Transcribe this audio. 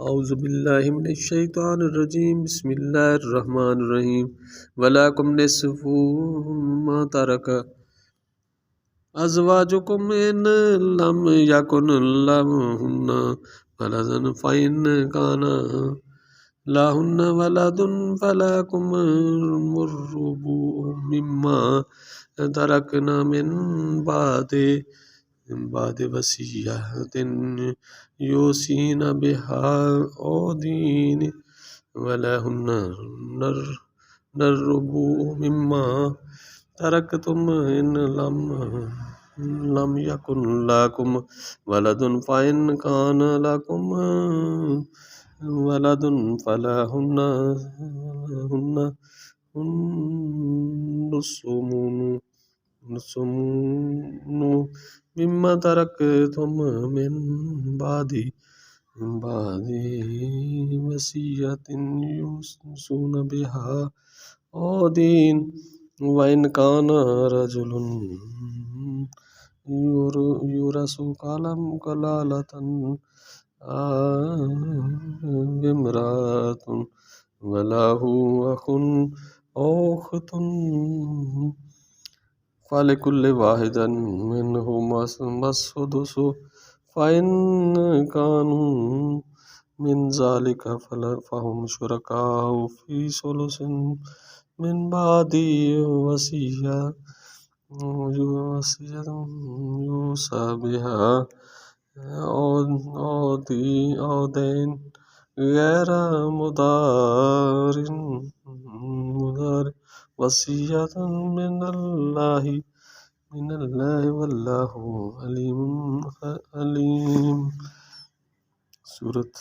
اعوذ باللہ من الشیطان الرجیم بسم اللہ الرحمن الرحیم وَلَكُمْ نِصْفُ مَا تَرَكَ أَزْوَاجُكُمْ إِن لَّمْ يَكُن لَّهُنَّ وَلَدٌ فَإِن كَانَ لَهُنَّ وَلَدٌ فَلَكُمُ الرُّبُعُ مِمَّا تَرَكْنَ مِن بعد وصیۃ یوصین بہا أو دین ولہن الربع مما ترکتم ان لم یکن لکم ولد فإن کان لکم ولد فلہن النصف مما ترکتم من بعد وصیۃ یوصون بہا أو دین وإن كان رجل يورث کلالة أو امرأة وله أخ أو أخت فلكل واحد منهما السدس فإن كانوا من ذلك فهم شركاء في ثلث من بعد وصية يوصى بها أو دين غير مضار وصية من الله واللہ علیم۔ سورت